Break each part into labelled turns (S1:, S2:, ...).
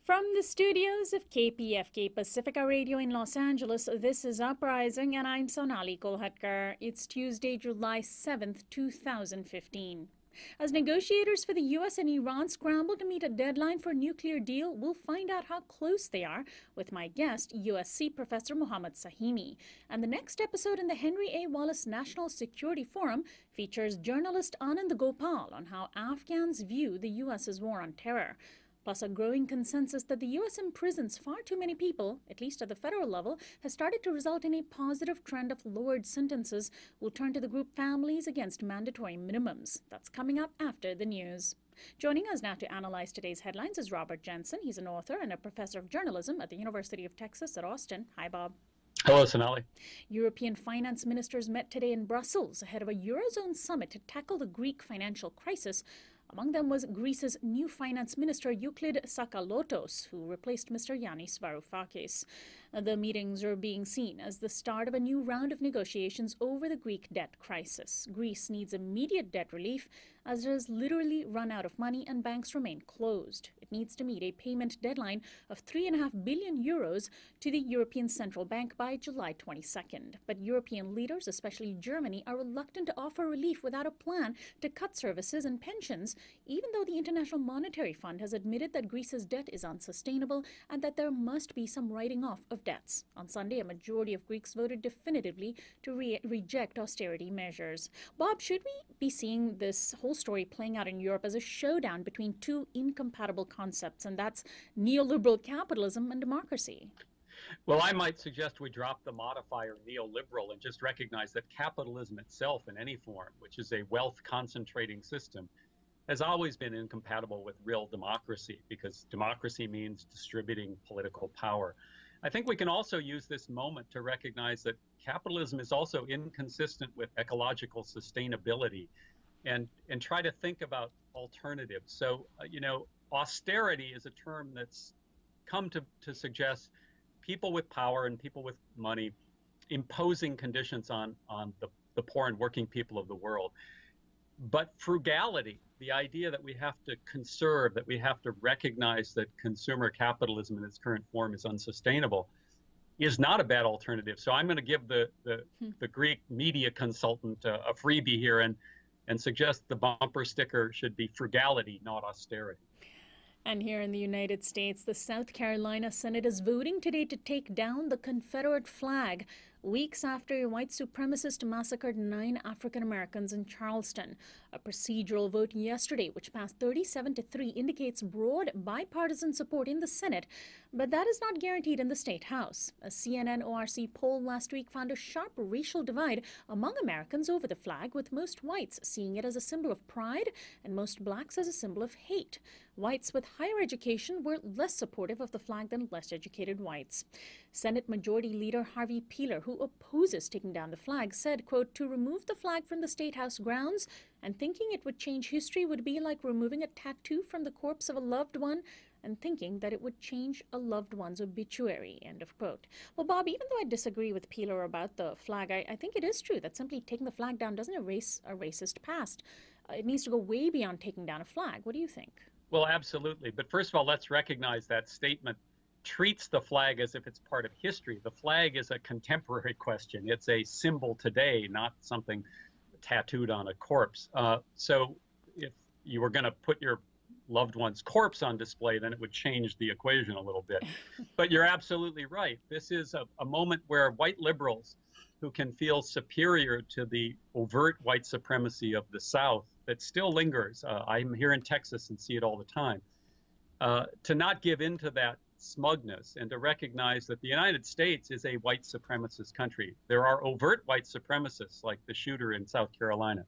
S1: From the studios of KPFK Pacifica Radio in Los Angeles, this is Uprising, and I'm Sonali Kolhatkar. It's Tuesday, July 7th, 2015. As negotiators for the U.S. and Iran scramble to meet a deadline for a nuclear deal, we'll find out how close they are with my guest, USC Professor Muhammad Sahimi. And the next episode in the Henry A. Wallace National Security Forum features journalist Anand Gopal on how Afghans view the U.S.'s war on terror. Plus, a growing consensus that the U.S. imprisons far too many people, at least at the federal level, has started to result in a positive trend of lowered sentences. We'll turn to the group Families Against Mandatory Minimums. That's coming up after the news. Joining us now to analyze today's headlines is Robert Jensen. He's an author and a professor of journalism at the University of Texas at Austin. Hi, Bob.
S2: Hello, Sonali.
S1: European finance ministers met today in Brussels ahead of a Eurozone summit to tackle the Greek financial crisis. Among them was Greece's new finance minister, Euclid Sakalotos, who replaced Mr. Yanis Varoufakis. The meetings are being seen as the start of a new round of negotiations over the Greek debt crisis. Greece needs immediate debt relief as it has literally run out of money and banks remain closed. It needs to meet a payment deadline of 3.5 billion euros to the European Central Bank by July 22nd. But European leaders, especially Germany, are reluctant to offer relief without a plan to cut services and pensions, even though the International Monetary Fund has admitted that Greece's debt is unsustainable and that there must be some writing off of debts. On Sunday, a majority of Greeks voted definitively to reject austerity measures. Bob, should we be seeing this whole story playing out in Europe as a showdown between two incompatible concepts, and that's neoliberal capitalism and democracy?
S2: Well, I might suggest we drop the modifier neoliberal and just recognize that capitalism itself in any form, which is a wealth concentrating system, has always been incompatible with real democracy, because democracy means distributing political power. I think we can also use this moment to recognize that capitalism is also inconsistent with ecological sustainability, and try to think about alternatives. So, austerity is a term that's come to suggest people with power and people with money imposing conditions on the poor and working people of the world. But frugality, the idea that we have to conserve, that we have to recognize that consumer capitalism in its current form is unsustainable, is not a bad alternative. So I'm going to give the Greek media consultant a freebie here and suggest the bumper sticker should be frugality, not austerity.
S1: And here in the United States, the South Carolina Senate is voting today to take down the Confederate flag, weeks after a white supremacist massacred 9 African Americans in Charleston. A procedural vote yesterday, which passed 37-3, indicates broad bipartisan support in the Senate, but that is not guaranteed in the State House. A CNN ORC poll last week found a sharp racial divide among Americans over the flag, with most whites seeing it as a symbol of pride and most blacks as a symbol of hate. Whites with higher education were less supportive of the flag than less educated whites. Senate Majority Leader Harvey Peeler, who opposes taking down the flag, said, quote, "To remove the flag from the State House grounds and thinking it would change history would be like removing a tattoo from the corpse of a loved one and thinking that it would change a loved one's obituary," end of quote. Well, Bob, even though I disagree with Peeler about the flag, I think it is true that simply taking the flag down doesn't erase a racist past. It needs to go way beyond taking down a flag. What do you think?
S2: Well, absolutely. But first of all, let's recognize that statement treats the flag as if it's part of history. The flag is a contemporary question. It's a symbol today, not something tattooed on a corpse. So if you were going to put your loved one's corpse on display, then it would change the equation a little bit. But you're absolutely right. This is a moment where white liberals who can feel superior to the overt white supremacy of the South that still lingers. I'm here in Texas and see it all the time. To not give in to that smugness and to recognize that the United States is a white supremacist country. There are overt white supremacists like the shooter in South Carolina,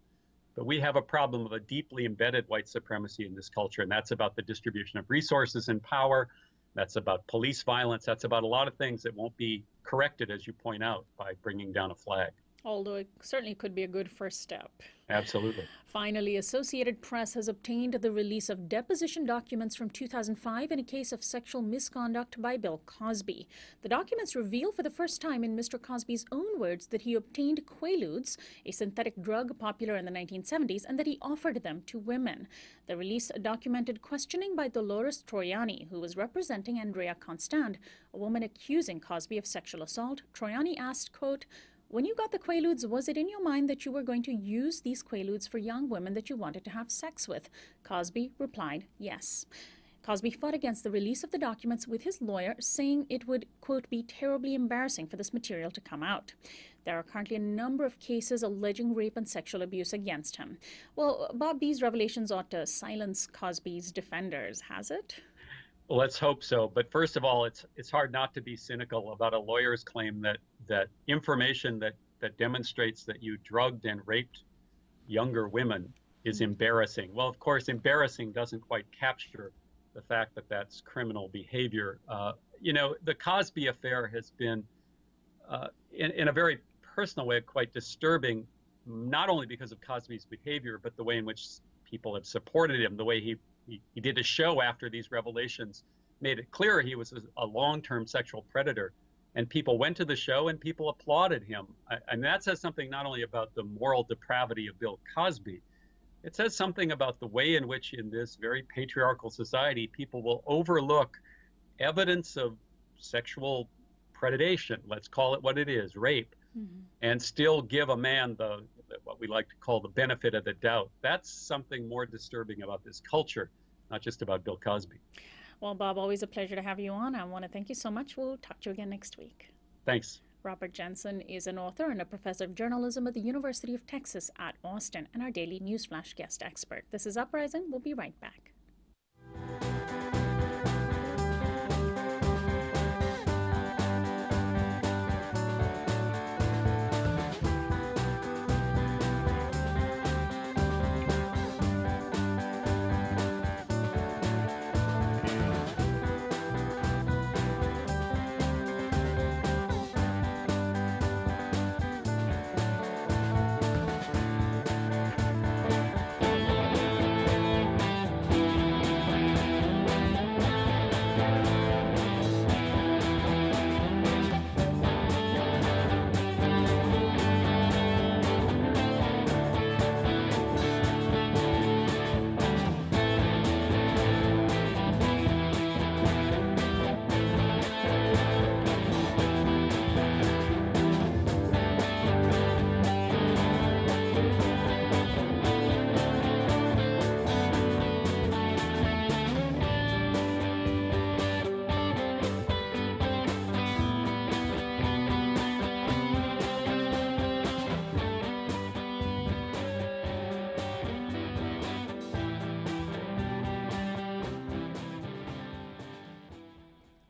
S2: But we have a problem of a deeply embedded white supremacy in this culture, and that's about the distribution of resources and power. That's about police violence. That's about a lot of things that won't be corrected, as you point out, by bringing down a flag.
S1: Although it certainly could be a good first step.
S2: Absolutely.
S1: Finally, Associated Press has obtained the release of deposition documents from 2005 in a case of sexual misconduct by Bill Cosby. The documents reveal for the first time, in Mr. Cosby's own words, that he obtained Quaaludes, a synthetic drug popular in the 1970s, and that he offered them to women. The release documented questioning by Dolores Troiani, who was representing Andrea Constant, a woman accusing Cosby of sexual assault. Troiani asked, quote, "When you got the Quaaludes, was it in your mind that you were going to use these Quaaludes for young women that you wanted to have sex with?" Cosby replied, yes. Cosby fought against the release of the documents with his lawyer, saying it would, quote, "be terribly embarrassing for this material to come out." There are currently a number of cases alleging rape and sexual abuse against him. Well, Bob, these revelations ought to silence Cosby's defenders, has it?
S2: Well, let's hope so. But first of all, it's hard not to be cynical about a lawyer's claim that information that demonstrates that you drugged and raped younger women is embarrassing. Well, of course, embarrassing doesn't quite capture the fact that that's criminal behavior. The Cosby affair has been, in a very personal way, quite disturbing, not only because of Cosby's behavior, but the way in which people have supported him, the way he did a show after these revelations made it clear he was a long-term sexual predator. And people went to the show and people applauded him. And that says something not only about the moral depravity of Bill Cosby, it says something about the way in which in this very patriarchal society, people will overlook evidence of sexual predation, let's call it what it is, rape, and still give a man what we like to call the benefit of the doubt. That's something more disturbing about this culture, not just about Bill Cosby.
S1: Well, Bob, always a pleasure to have you on. I want to thank you so much. We'll talk to you again next week.
S2: Thanks.
S1: Robert Jensen is an author and a professor of journalism at the University of Texas at Austin, and our daily newsflash guest expert. This is Uprising. We'll be right back.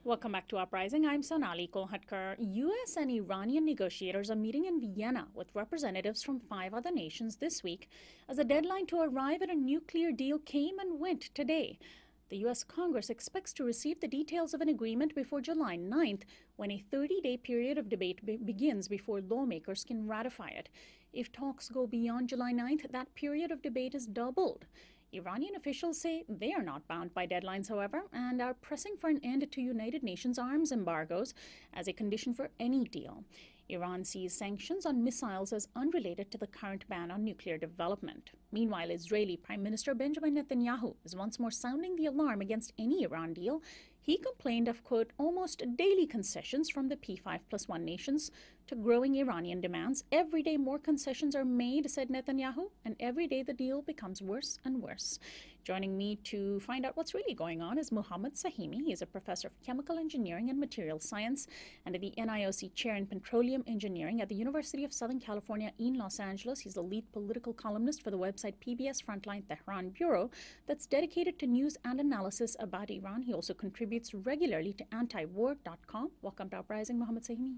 S1: Welcome back to Uprising. I'm Sonali Kolhatkar. U.S. and Iranian negotiators are meeting in Vienna with representatives from 5 other nations this week as the deadline to arrive at a nuclear deal came and went today. The U.S. Congress expects to receive the details of an agreement before July 9th, when a 30-day period of debate begins before lawmakers can ratify it. If talks go beyond July 9th, that period of debate is doubled. Iranian officials say they are not bound by deadlines, however, and are pressing for an end to United Nations arms embargoes as a condition for any deal. Iran sees sanctions on missiles as unrelated to the current ban on nuclear development. Meanwhile, Israeli Prime Minister Benjamin Netanyahu is once more sounding the alarm against any Iran deal. He complained of, quote, almost daily concessions from the P5+1 nations to growing Iranian demands. Every day more concessions are made, said Netanyahu, and every day the deal becomes worse and worse. Joining me to find out what's really going on is Muhammad Sahimi. He is a professor of chemical engineering and material science and the NIOC chair in petroleum engineering at the University of Southern California in Los Angeles. He's the lead political columnist for the website PBS Frontline Tehran Bureau that's dedicated to news and analysis about Iran. He also contributes regularly to antiwar.com. Welcome to Uprising, Muhammad Sahimi.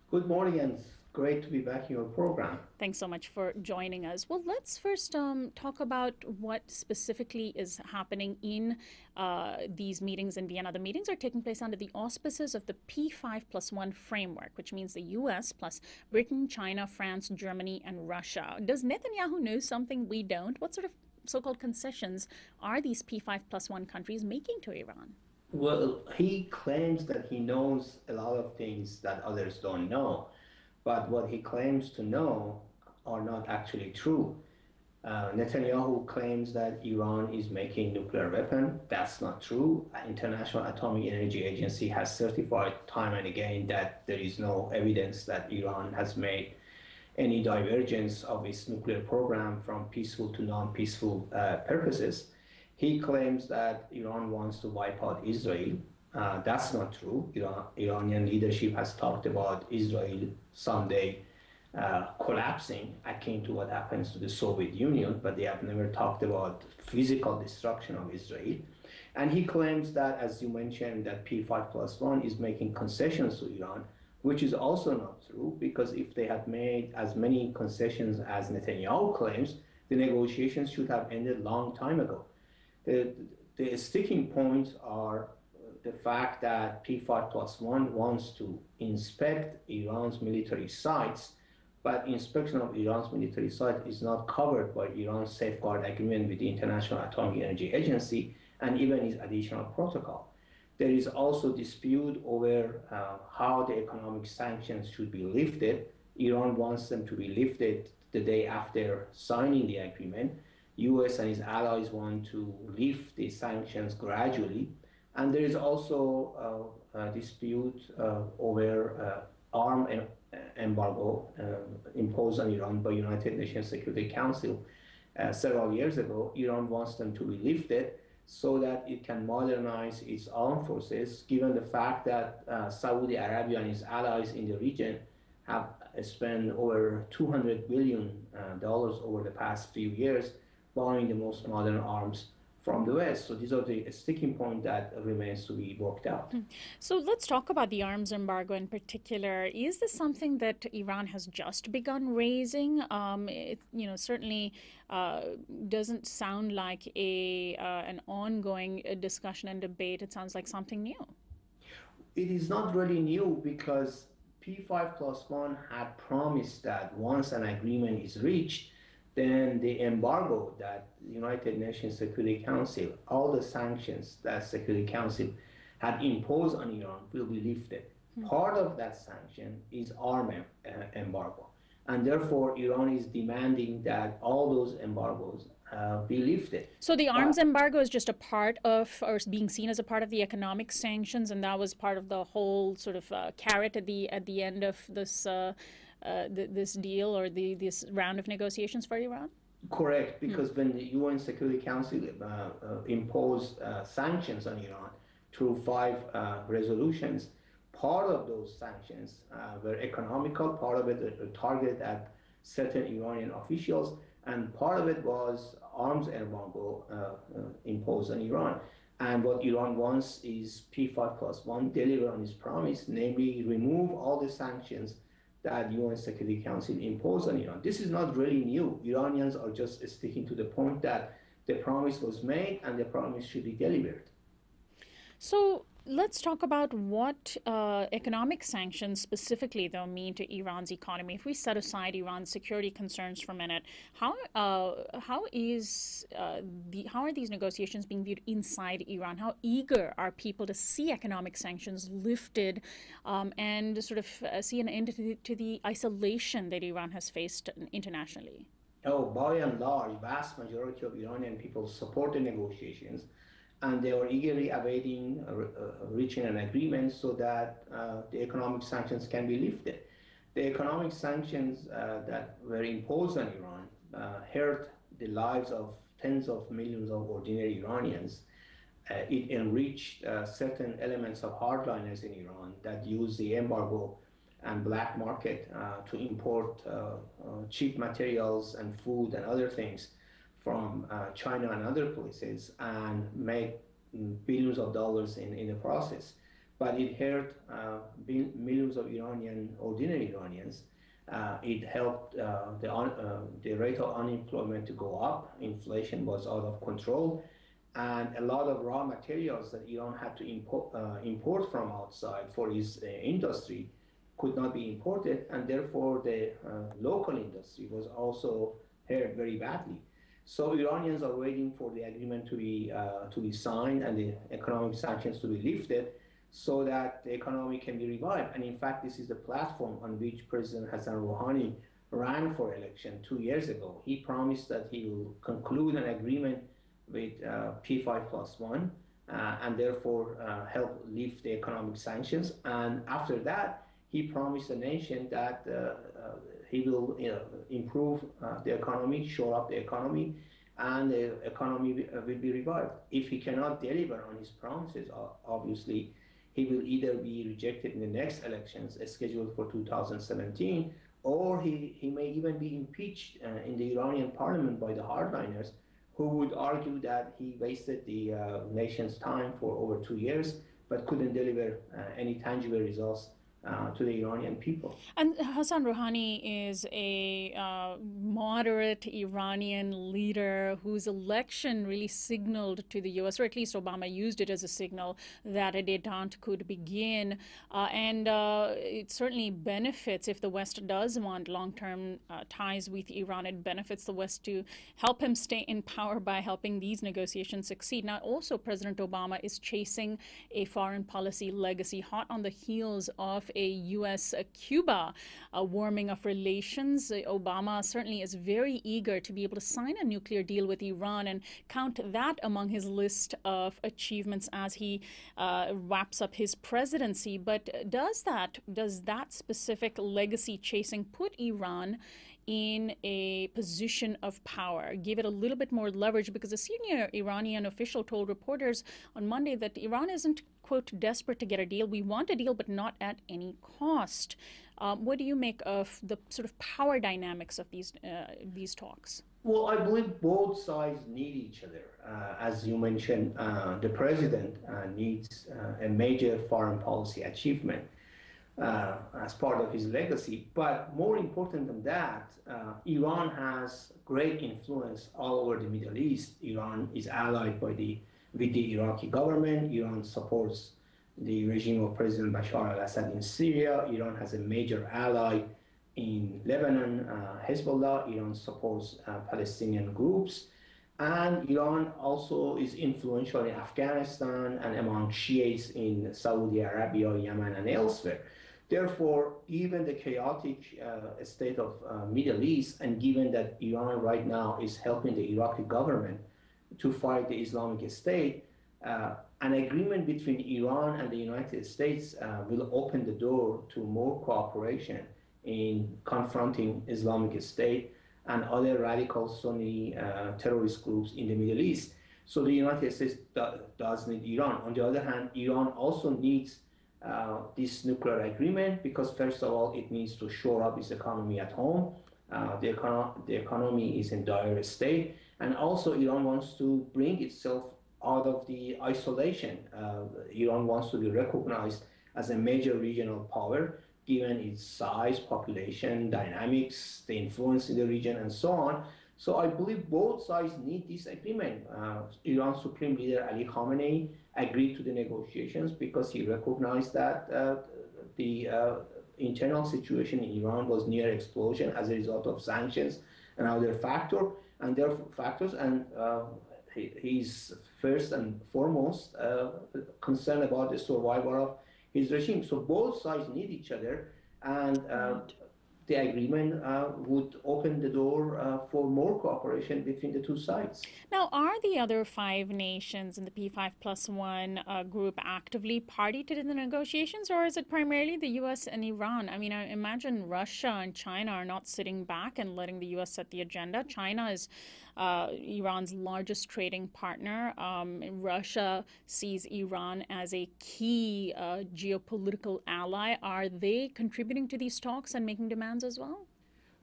S3: Good morning, and Great to be back in your program.
S1: Thanks so much for joining us. Well, let's first talk about what specifically is happening in these meetings in Vienna. The meetings are taking place under the auspices of the P5+1 framework, which means the US plus Britain, China, France, Germany, and Russia. Does Netanyahu know something we don't? What sort of so-called concessions are these P5+1 countries making to Iran?
S3: Well, he claims that he knows a lot of things that others don't know. But what he claims to know are not actually true. Netanyahu claims that Iran is making nuclear weapon. That's not true. International Atomic Energy Agency has certified time and again that there is no evidence that Iran has made any divergence of its nuclear program from peaceful to non-peaceful purposes. He claims that Iran wants to wipe out Israel. That's not true. Iranian leadership has talked about Israel someday collapsing, akin to what happens to the Soviet Union, but they have never talked about physical destruction of Israel. And he claims that, as you mentioned, that P5+1 is making concessions to Iran, which is also not true, because if they had made as many concessions as Netanyahu claims, the negotiations should have ended long time ago. The sticking points are the fact that P5+1 wants to inspect Iran's military sites, but inspection of Iran's military site is not covered by Iran's safeguard agreement with the International Atomic Energy Agency and even its additional protocol. There is also dispute over how the economic sanctions should be lifted. Iran wants them to be lifted the day after signing the agreement. US and its allies want to lift the sanctions gradually. And there is also a dispute over arms embargo imposed on Iran by United Nations Security Council several years ago. Iran wants them to be lifted so that it can modernize its armed forces, given the fact that Saudi Arabia and its allies in the region have spent over $200 billion over the past few years buying the most modern arms from the West. So these are the sticking point that remains to be worked out.
S1: So let's talk about the arms embargo in particular. Is this something that Iran has just begun raising? It, certainly doesn't sound like an ongoing discussion and debate. It sounds like something new.
S3: It is not really new because P5+1 had promised that once an agreement is reached, then the embargo that the United Nations Security Council, all the sanctions that Security Council had imposed on Iran will be lifted. Part of that sanction is arms embargo. And therefore, Iran is demanding that all those embargoes be lifted.
S1: So the arms embargo is just a part of, or being seen as a part of the economic sanctions, and that was part of the whole sort of carrot at the end of this this deal or this round of negotiations for Iran?
S3: Correct, because when the UN Security Council imposed sanctions on Iran through 5 resolutions, part of those sanctions were economical, part of it targeted at certain Iranian officials, and part of it was arms embargo imposed on Iran. And what Iran wants is P5+1 deliver on its promise, namely remove all the sanctions that UN Security Council imposed on Iran. This is not really new. Iranians are just sticking to the point that the promise was made and the promise should be delivered.
S1: So let's talk about what economic sanctions specifically, though, mean to Iran's economy. If we set aside Iran's security concerns for a minute, how are these negotiations being viewed inside Iran? How eager are people to see economic sanctions lifted and sort of see an end to the isolation that Iran has faced internationally?
S3: Oh, by and large, vast majority of Iranian people support the negotiations, and they are eagerly awaiting reaching an agreement so that the economic sanctions can be lifted. The economic sanctions that were imposed on Iran hurt the lives of tens of millions of ordinary Iranians. It enriched certain elements of hardliners in Iran that use the embargo and black market to import cheap materials and food and other things from China and other places and make billions of dollars in the process. But it hurt millions of ordinary Iranians. It helped the rate of unemployment to go up. Inflation was out of control, and a lot of raw materials that Iran had to import from outside for its industry could not be imported, and therefore the local industry was also hurt very badly. So Iranians are waiting for the agreement to be signed and the economic sanctions to be lifted, so that the economy can be revived. And in fact, this is the platform on which President Hassan Rouhani ran for election 2 years ago. He promised that he will conclude an agreement with P5+1 and therefore help lift the economic sanctions. And after that, he promised the nation that he will improve the economy, shore up the economy, and the economy will be revived. If he cannot deliver on his promises, obviously, he will either be rejected in the next elections scheduled for 2017, or he may even be impeached in the Iranian parliament by the hardliners, who would argue that he wasted the nation's time for over 2 years, but couldn't deliver any tangible results to the Iranian people.
S1: And Hassan Rouhani is a moderate Iranian leader whose election really signaled to the U.S., or at least Obama used it as a signal, that a détente could begin. And it certainly benefits, if the West does want long-term ties with Iran, it benefits the West to help him stay in power by helping these negotiations succeed. Now, also, President Obama is chasing a foreign policy legacy hot on the heels of a U.S.-Cuba warming of relations. Obama certainly is very eager to be able to sign a nuclear deal with Iran and count that among his list of achievements as he wraps up his presidency. But does that specific legacy chasing put Iran in a position of power, give it a little bit more leverage? Because a senior Iranian official told reporters on Monday that Iran isn't, quote, desperate to get a deal. We want a deal, but not at any cost. What do you make of the sort of power dynamics of these talks?
S3: Well, I believe both sides need each other. As you mentioned, the president needs a major foreign policy achievement as part of his legacy. But more important than that, Iran has great influence all over the Middle East. Iran is allied with the Iraqi government. Iran supports the regime of President Bashar al-Assad in Syria. Iran has a major ally in Lebanon, Hezbollah. Iran supports Palestinian groups. And Iran also is influential in Afghanistan and among Shiites in Saudi Arabia, Yemen, and elsewhere. Therefore, even the chaotic state of Middle East, and given that Iran right now is helping the Iraqi government to fight the Islamic State, an agreement between Iran and the United States will open the door to more cooperation in confronting Islamic State and other radical Sunni terrorist groups in the Middle East. So the United States does need Iran. On the other hand, Iran also needs this nuclear agreement because, first of all, it needs to shore up its economy at home. The economy is in dire state. And also, Iran wants to bring itself out of the isolation. Iran wants to be recognized as a major regional power, given its size, population, dynamics, the influence in the region, and so on. So I believe both sides need this agreement. Iran's Supreme Leader Ali Khamenei agreed to the negotiations because he recognized that the internal situation in Iran was near explosion as a result of sanctions and other factors. And he's first and foremost concerned about the survival of his regime. So both sides need each other, and the agreement would open the door for more cooperation between the two sides.
S1: Now, are the other 5 nations in the P5+1 group actively party to the negotiations, or is it primarily the U.S. and Iran? I mean, I imagine Russia and China are not sitting back and letting the U.S. set the agenda. China is Iran's largest trading partner. Russia sees Iran as a key geopolitical ally. Are they contributing to these talks and making demands as well?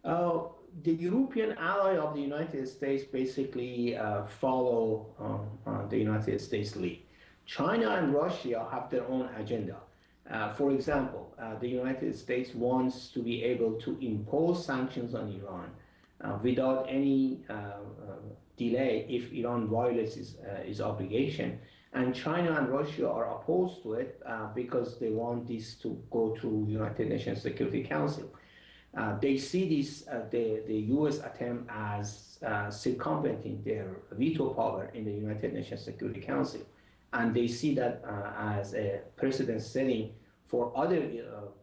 S3: The European ally of the United States basically follow the United States lead. China and Russia have their own agenda. For example, the United States wants to be able to impose sanctions on Iran without any delay if Iran violates its obligation. And China and Russia are opposed to it because they want this to go to United Nations Security Council. They see this, the US attempt as circumventing their veto power in the United Nations Security Council. And they see that as a precedent setting for other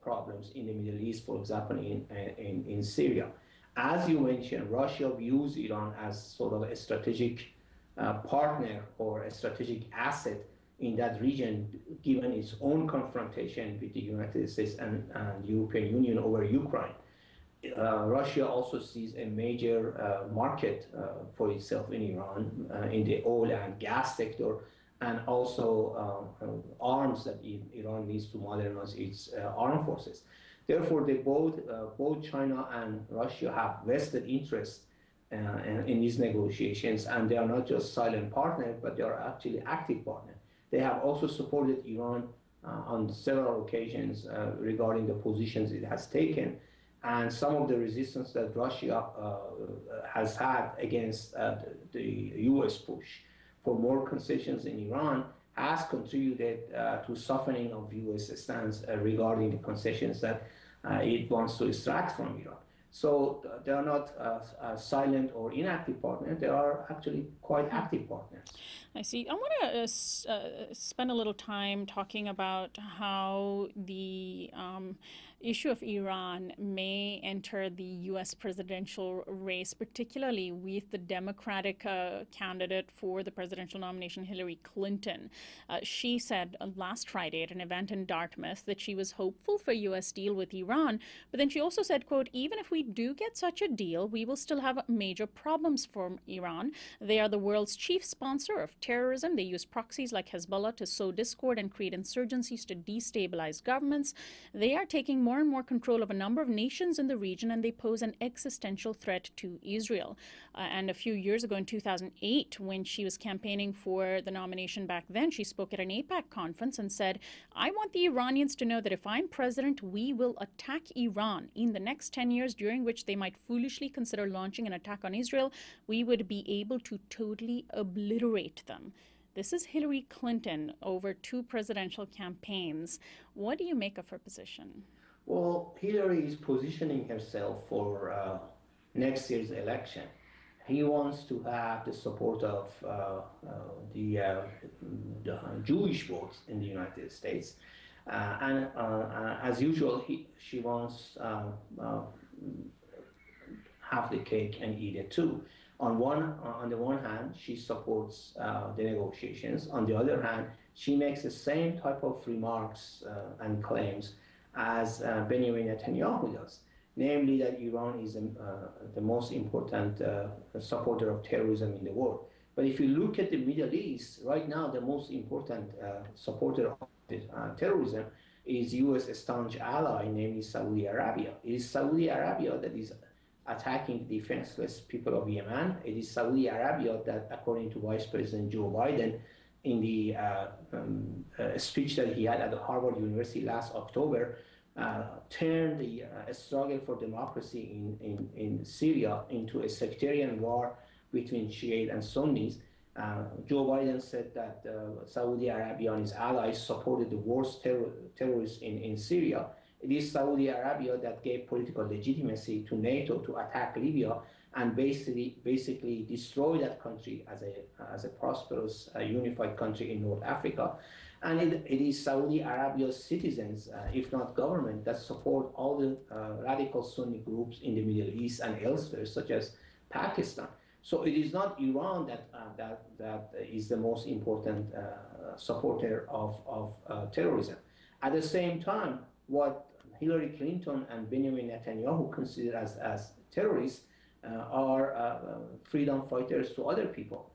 S3: problems in the Middle East, for example, in Syria. As you mentioned, Russia views Iran as sort of a strategic partner or a strategic asset in that region, given its own confrontation with the United States and the European Union over Ukraine. Russia also sees a major market for itself in Iran in the oil and gas sector, and also arms that Iran needs to modernize its armed forces. Therefore, they both China and Russia have vested interest in these negotiations, and they are not just silent partners, but they are actually active partners. They have also supported Iran on several occasions regarding the positions it has taken, and some of the resistance that Russia has had against the US push for more concessions in Iran has contributed to softening of US stance regarding the concessions that it wants to extract from Iran. So they are not silent or inactive partners. They are actually quite active partners.
S1: I see. I want to spend a little time talking about how the issue of Iran may enter the U.S. presidential race, particularly with the Democratic candidate for the presidential nomination, Hillary Clinton. She said last Friday at an event in Dartmouth that she was hopeful for a U.S. deal with Iran, but then she also said, quote, even if we do get such a deal, we will still have major problems for Iran. They are the world's chief sponsor of terrorism. They use proxies like Hezbollah to sow discord and create insurgencies to destabilize governments. They are taking more and more control of a number of nations in the region, and they pose an existential threat to Israel. And a few years ago in 2008, when she was campaigning for the nomination back then, she spoke at an AIPAC conference and said, I want the Iranians to know that if I'm president, we will attack Iran in the next 10 years, during which they might foolishly consider launching an attack on Israel. We would be able to totally obliterate them. This is Hillary Clinton over 2 presidential campaigns. What do you make of her position?
S3: Well, Hillary is positioning herself for next year's election. He wants to have the support of the Jewish votes in the United States. And as usual, she wants have the cake and eat it too. On the one hand, she supports the negotiations. On the other hand, she makes the same type of remarks and claims as Benjamin Netanyahu does, namely that Iran is the most important supporter of terrorism in the world. But if you look at the Middle East, right now the most important supporter of terrorism is U.S. staunch ally, namely Saudi Arabia. It is Saudi Arabia that is attacking the defenseless people of Yemen. It is Saudi Arabia that, according to Vice President Joe Biden, in the speech that he had at Harvard University last October, turned the struggle for democracy in Syria into a sectarian war between Shiite and Sunnis. Joe Biden said that Saudi Arabia and his allies supported the worst terrorists in Syria. It is Saudi Arabia that gave political legitimacy to NATO to attack Libya and basically destroy that country as a prosperous, unified country in North Africa. And it is Saudi Arabia's citizens, if not government, that support all the radical Sunni groups in the Middle East and elsewhere, such as Pakistan. So it is not Iran that is the most important supporter of terrorism. At the same time, what Hillary Clinton and Benjamin Netanyahu consider as terrorists are freedom fighters to other people.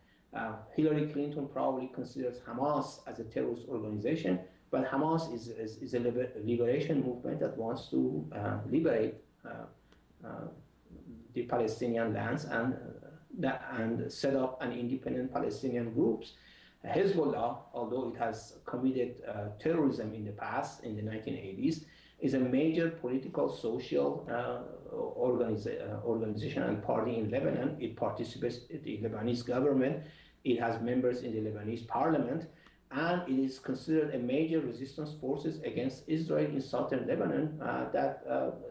S3: Hillary Clinton probably considers Hamas as a terrorist organization, but Hamas is a liberation movement that wants to liberate the Palestinian lands and set up an independent Palestinian groups. Hezbollah, although it has committed terrorism in the past, in the 1980s, is a major political, social organization and party in Lebanon. It participates in the Lebanese government. It has members in the Lebanese parliament, and it is considered a major resistance forces against Israel in southern Lebanon that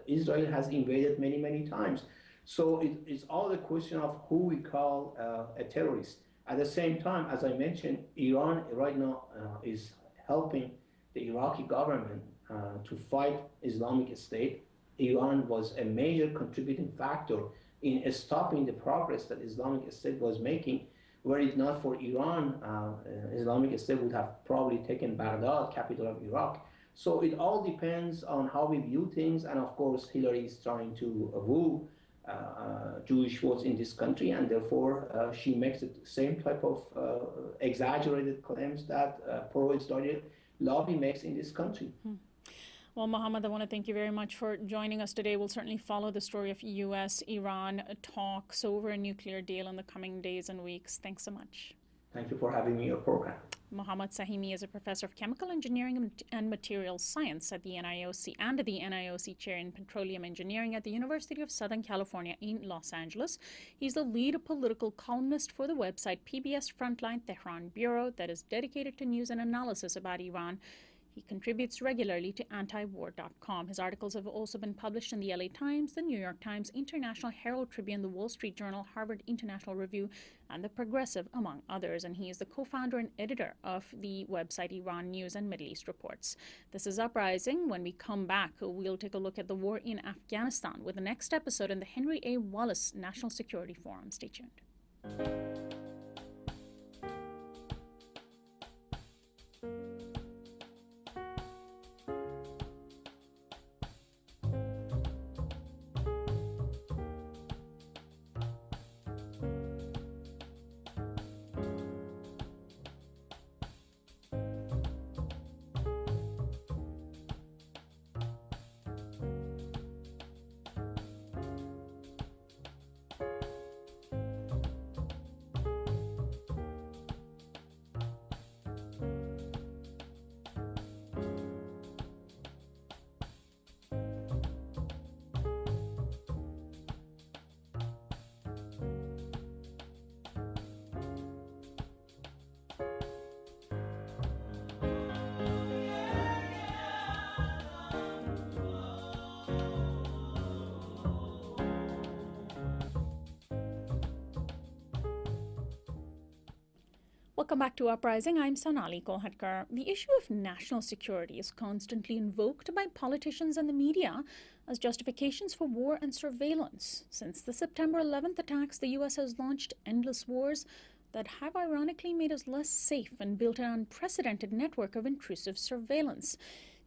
S3: Israel has invaded many, many times. So it's all a question of who we call a terrorist. At the same time, as I mentioned, Iran right now is helping the Iraqi government to fight Islamic State. Iran was a major contributing factor in stopping the progress that Islamic State was making. Were it not for Iran, Islamic State would have probably taken Baghdad, capital of Iraq. So it all depends on how we view things. And of course, Hillary is trying to woo Jewish votes in this country, and therefore she makes the same type of exaggerated claims that pro-Israel lobby makes in this country.
S1: Well, Mohammed, I want to thank you very much for joining us today. We'll certainly follow the story of U.S.-Iran talks over a nuclear deal in the coming days and weeks. Thanks so much.
S3: Thank you for having me on your program.
S1: Muhammad Sahimi is a professor of chemical engineering and materials science at the NIOC and the NIOC chair in petroleum engineering at the University of Southern California in Los Angeles. He's the lead political columnist for the website PBS Frontline Tehran Bureau that is dedicated to news and analysis about Iran. He contributes regularly to antiwar.com. His articles have also been published in the LA Times, the New York Times, International Herald Tribune, the Wall Street Journal, Harvard International Review, and The Progressive, among others. And he is the co-founder and editor of the website Iran News and Middle East Reports. This is Uprising. When we come back, we'll take a look at the war in Afghanistan with the next episode in the Henry A. Wallace National Security Forum. Stay tuned. Welcome back to Uprising. I'm Sonali. The issue of national security is constantly invoked by politicians and the media as justifications for war and surveillance. Since the September 11th attacks, the U.S. has launched endless wars that have ironically made us less safe and built an unprecedented network of intrusive surveillance.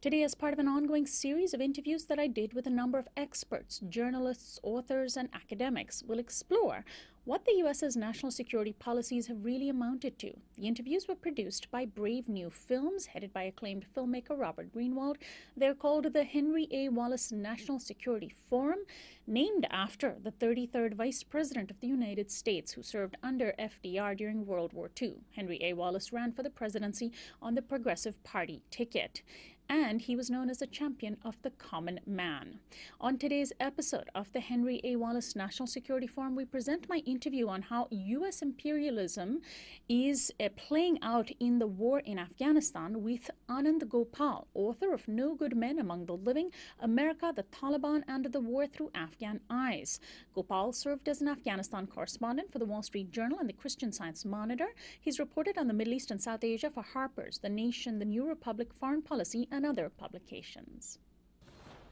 S1: Today, as part of an ongoing series of interviews that I did with a number of experts, journalists, authors, and academics, we'll explore what the U.S.'s national security policies have really amounted to. The interviews were produced by Brave New Films, headed by acclaimed filmmaker Robert Greenwald. They're called the Henry A. Wallace National Security Forum, named after the 33rd Vice President of the United States, who served under FDR during World War II. Henry A. Wallace ran for the presidency on the Progressive Party ticket, and he was known as a champion of the common man. On today's episode of the Henry A. Wallace National Security Forum, we present my interview on how U.S. imperialism is playing out in the war in Afghanistan with Anand Gopal, author of No Good Men Among the Living, America, the Taliban, and the War Through Afghan Eyes. Gopal served as an Afghanistan correspondent for the Wall Street Journal and the Christian Science Monitor. He's reported on the Middle East and South Asia for Harper's, The Nation, The New Republic, Foreign Policy, and other publications.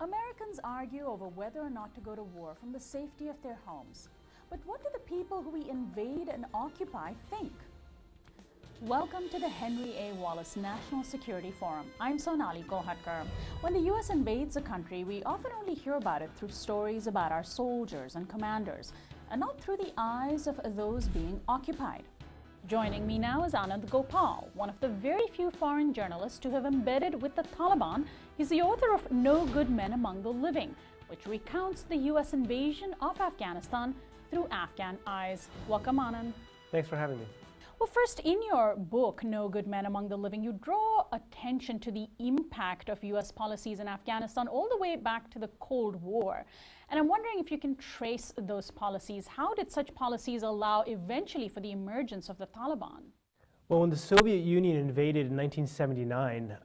S1: Americans argue over whether or not to go to war from the safety of their homes. But what do the people who we invade and occupy think? Welcome to the Henry A. Wallace National Security Forum. I'm Sonali Kolhatkar. When the U.S. invades a country, we often only hear about it through stories about our soldiers and commanders, and not through the eyes of those being occupied. Joining me now is Anand Gopal, one of the very few foreign journalists to have embedded with the Taliban. He's the author of No Good Men Among the Living, which recounts the U.S. invasion of Afghanistan through Afghan eyes. Welcome, Anand.
S4: Thanks for having me.
S1: Well, first, in your book, No Good Men Among the Living, you draw attention to the impact of U.S. policies in Afghanistan all the way back to the Cold War. And I'm wondering if you can trace those policies. How did such policies allow eventually for the emergence of the Taliban?
S4: Well, when the Soviet Union invaded in 1979,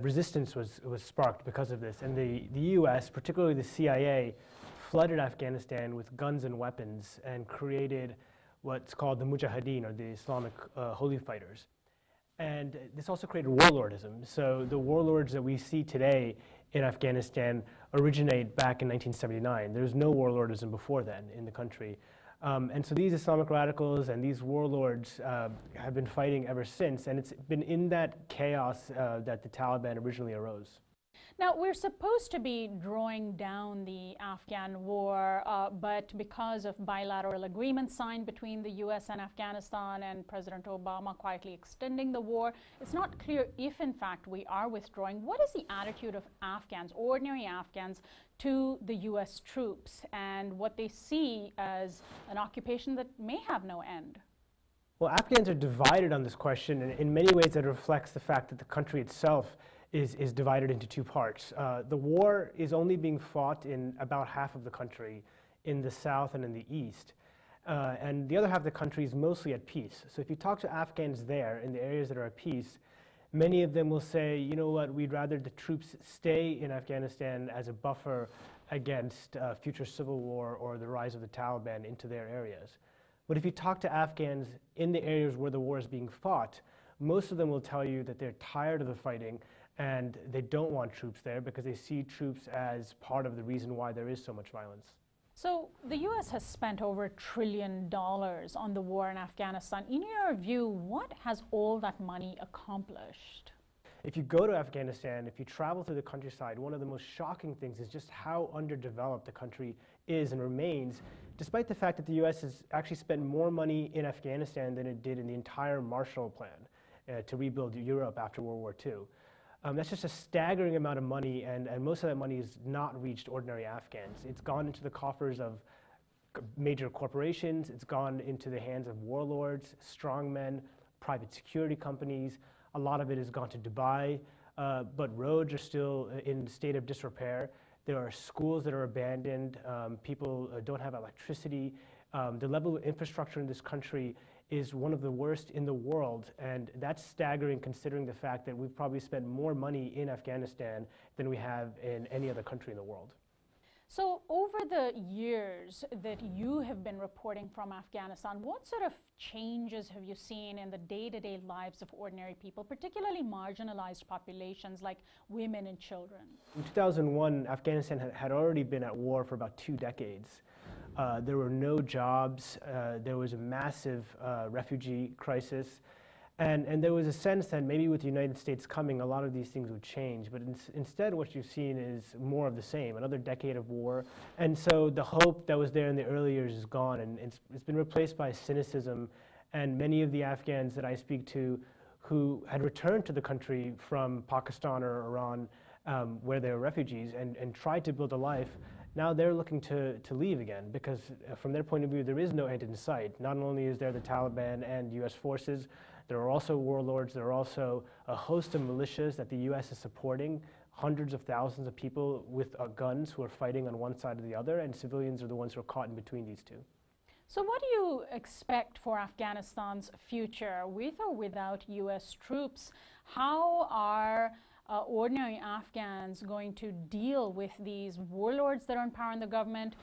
S4: resistance was sparked because of this. And the U.S., particularly the CIA, flooded Afghanistan with guns and weapons and created what's called the Mujahideen, or the Islamic holy fighters. And this also created warlordism. So the warlords that we see today in Afghanistan originate back in 1979. There's no warlordism before then in the country. And so these Islamic radicals and these warlords have been fighting ever since, and it's been in that chaos that the Taliban originally arose.
S1: Now, we're supposed to be drawing down the Afghan war, but because of bilateral agreements signed between the U.S. and Afghanistan and President Obama quietly extending the war, it's not clear if, in fact, we are withdrawing. What is the attitude of Afghans, ordinary Afghans, to the U.S. troops and what they see as an occupation that may have no end?
S4: Well, Afghans are divided on this question, and in many ways that reflects the fact that the country itself is divided into two parts. The war is only being fought in about half of the country, in the south and in the east. And the other half of the country is mostly at peace. So if you talk to Afghans there, in the areas that are at peace, many of them will say, you know what, we'd rather the troops stay in Afghanistan as a buffer against future civil war or the rise of the Taliban into their areas. But if you talk to Afghans in the areas where the war is being fought, most of them will tell you that they're tired of the fighting and they don't want troops there because they see troops as part of the reason why there is so much violence.
S1: So the U.S. has spent over $1 trillion on the war in Afghanistan. In your view, what has all that money accomplished?
S4: If you go to Afghanistan, if you travel through the countryside, one of the most shocking things is just how underdeveloped the country is and remains, despite the fact that the U.S. has actually spent more money in Afghanistan than it did in the entire Marshall Plan to rebuild Europe after World War II. That's just a staggering amount of money, and most of that money has not reached ordinary Afghans. It's gone into the coffers of major corporations, it's gone into the hands of warlords, strongmen, private security companies. A lot of it has gone to Dubai, but roads are still in a state of disrepair. There are schools that are abandoned. People don't have electricity. The level of infrastructure in this country is one of the worst in the world, and that's staggering considering the fact that we've probably spent more money in Afghanistan than we have in any other country in the world.
S1: So over the years that you have been reporting from Afghanistan, what sort of changes have you seen in the day-to-day lives of ordinary people, particularly marginalized populations like women and children?
S4: In 2001, Afghanistan had already been at war for about 2 decades. There were no jobs, there was a massive refugee crisis, and there was a sense that maybe with the United States coming, a lot of these things would change. But instead, what you've seen is more of the same, another decade of war. And so the hope that was there in the early years is gone, and it's been replaced by cynicism. And many of the Afghans that I speak to who had returned to the country from Pakistan or Iran, where they were refugees, and tried to build a life, now they're looking to leave again because from their point of view, there is no end in sight. Not only is there the Taliban and U.S. forces, there are also warlords, there are also a host of militias that the U.S. is supporting, hundreds of thousands of people with guns who are fighting on one side or the other, and civilians are the ones who are caught in between these two.
S1: So what do you expect for Afghanistan's future, with or without U.S. troops? How are ordinary Afghans going to deal with these warlords that are in power in the government,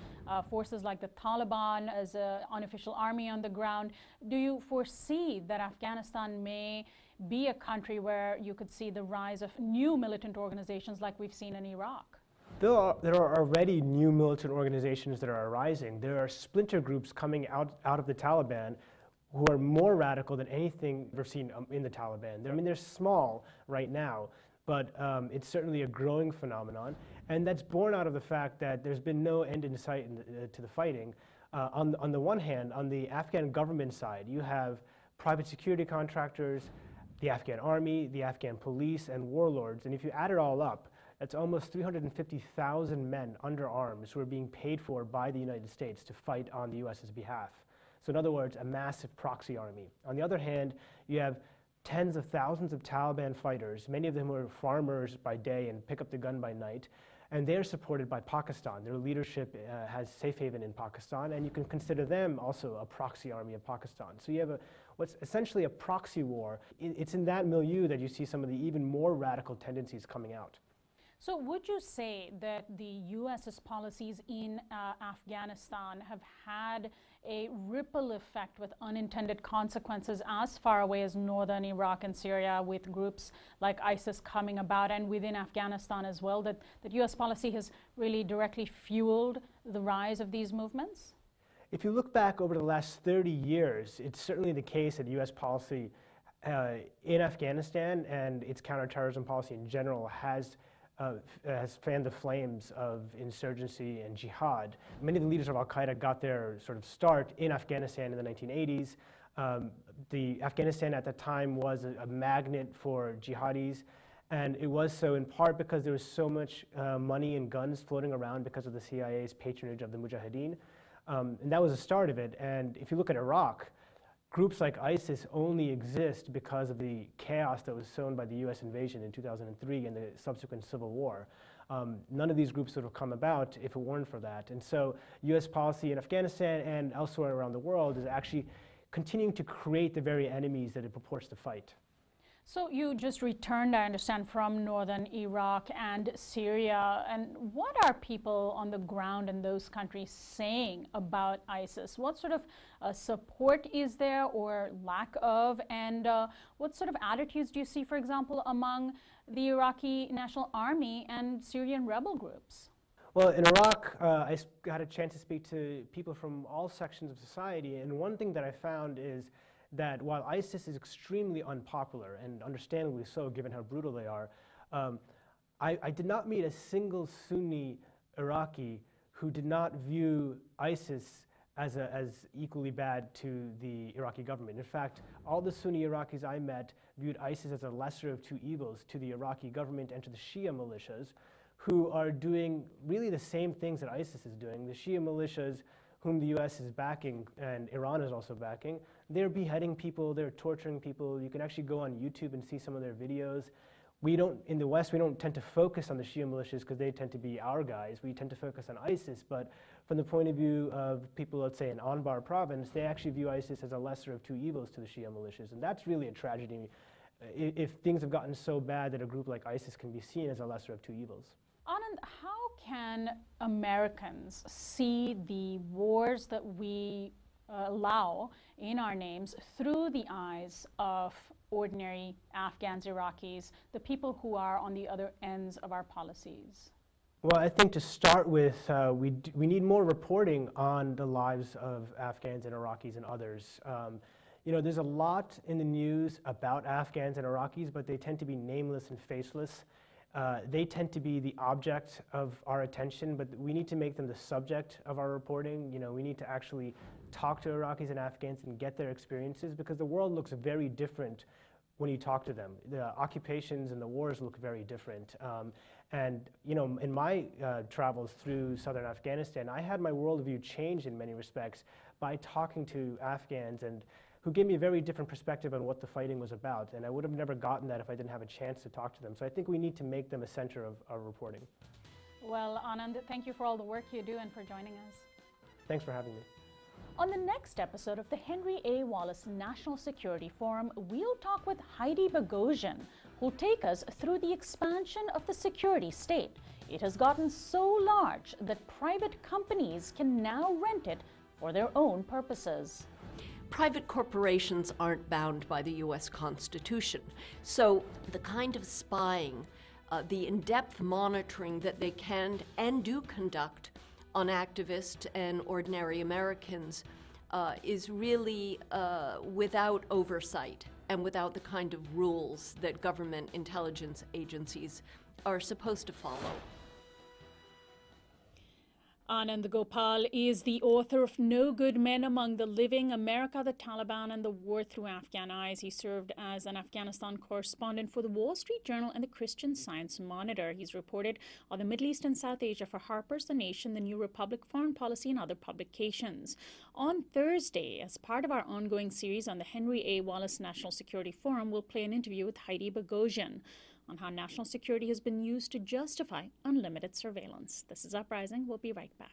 S1: forces like the Taliban as an unofficial army on the ground? Do you foresee that Afghanistan may be a country where you could see the rise of new militant organizations like we've seen in Iraq?
S4: There are already new militant organizations that are arising. There are splinter groups coming out of the Taliban who are more radical than anything we've seen in the Taliban. I mean, they're small right now, but it's certainly a growing phenomenon, and that's born out of the fact that there's been no end in sight to the fighting. On the one hand, on the Afghan government side, you have private security contractors, the Afghan army, the Afghan police, and warlords, and if you add it all up, that's almost 350,000 men under arms who are being paid for by the United States to fight on the U.S.'s behalf. So in other words, a massive proxy army. On the other hand, you have tens of thousands of Taliban fighters, many of them who are farmers by day and pick up the gun by night, and they're supported by Pakistan. Their leadership has safe haven in Pakistan, and you can consider them also a proxy army of Pakistan. So you have what's essentially a proxy war. It's in that milieu that you see some of the even more radical tendencies coming out.
S1: So would you say that the US's policies in Afghanistan have had a ripple effect with unintended consequences as far away as northern Iraq and Syria, with groups like ISIS coming about, and within Afghanistan as well, that US policy has really directly fueled the rise of these movements?
S4: If you look back over the last 30 years, it's certainly the case that US policy in Afghanistan and its counterterrorism policy in general has fanned the flames of insurgency and jihad. Many of the leaders of al-Qaeda got their sort of start in Afghanistan in the 1980s. Afghanistan at the time was a magnet for jihadis, and it was so in part because there was so much money and guns floating around because of the CIA's patronage of the Mujahideen. And that was the start of it. And if you look at Iraq, groups like ISIS only exist because of the chaos that was sown by the US invasion in 2003 and the subsequent civil war. None of these groups would have come about if it weren't for that. And so US policy in Afghanistan and elsewhere around the world is actually continuing to create the very enemies that it purports to fight.
S1: So you just returned, I understand, from northern Iraq and Syria. And what are people on the ground in those countries saying about ISIS? What sort of support is there or lack of? And what sort of attitudes do you see, for example, among the Iraqi National Army and Syrian rebel groups?
S4: Well, in Iraq, I got a chance to speak to people from all sections of society. And one thing that I found is that while ISIS is extremely unpopular, and understandably so given how brutal they are, I did not meet a single Sunni Iraqi who did not view ISIS as equally bad to the Iraqi government. In fact, all the Sunni Iraqis I met viewed ISIS as a lesser of two evils to the Iraqi government and to the Shia militias, who are doing really the same things that ISIS is doing. The Shia militias, whom the US is backing and Iran is also backing, they're beheading people, they're torturing people. You can actually go on YouTube and see some of their videos. In the West, we don't tend to focus on the Shia militias because they tend to be our guys. We tend to focus on ISIS, but from the point of view of people, let's say in Anbar province, they actually view ISIS as a lesser of two evils to the Shia militias, and that's really a tragedy if things have gotten so bad that a group like ISIS can be seen as a lesser of two evils.
S1: Anand, how can Americans see the wars that we allow in our names through the eyes of ordinary Afghans, Iraqis, the people who are on the other ends of our policies?
S4: Well, I think to start with, we need more reporting on the lives of Afghans and Iraqis and others. You know, there's a lot in the news about Afghans and Iraqis, but they tend to be nameless and faceless. They tend to be the object of our attention, but we need to make them the subject of our reporting. You know, we need to actually talk to Iraqis and Afghans and get their experiences, because the world looks very different when you talk to them. The occupations and the wars look very different. And you know, in my travels through southern Afghanistan, I had my worldview change in many respects by talking to Afghans and who gave me a very different perspective on what the fighting was about. And I would have never gotten that if I didn't have a chance to talk to them. So I think we need to make them a center of our reporting.
S1: Well, Anand, thank you for all the work you do and for joining us.
S4: Thanks for having me.
S1: On the next episode of the Henry A. Wallace National Security Forum, we'll talk with Heidi Bogosian, who'll take us through the expansion of the security state. It has gotten so large that private companies can now rent it for their own purposes.
S5: Private corporations aren't bound by the U.S. Constitution, so the kind of spying, the in-depth monitoring that they can and do conduct on activists and ordinary Americans is really without oversight and without the kind of rules that government intelligence agencies are supposed to follow.
S1: Anand Gopal is the author of No Good Men Among the Living, America, the Taliban, and the War Through Afghan Eyes. He served as an Afghanistan correspondent for the Wall Street Journal and the Christian Science Monitor. He's reported on the Middle East and South Asia for Harper's, The Nation, The New Republic, Foreign Policy, and other publications. On Thursday, as part of our ongoing series on the Henry A. Wallace National Security Forum, we'll play an interview with Heidi Bogosian on how national security has been used to justify unlimited surveillance. This is Uprising. We'll be right back.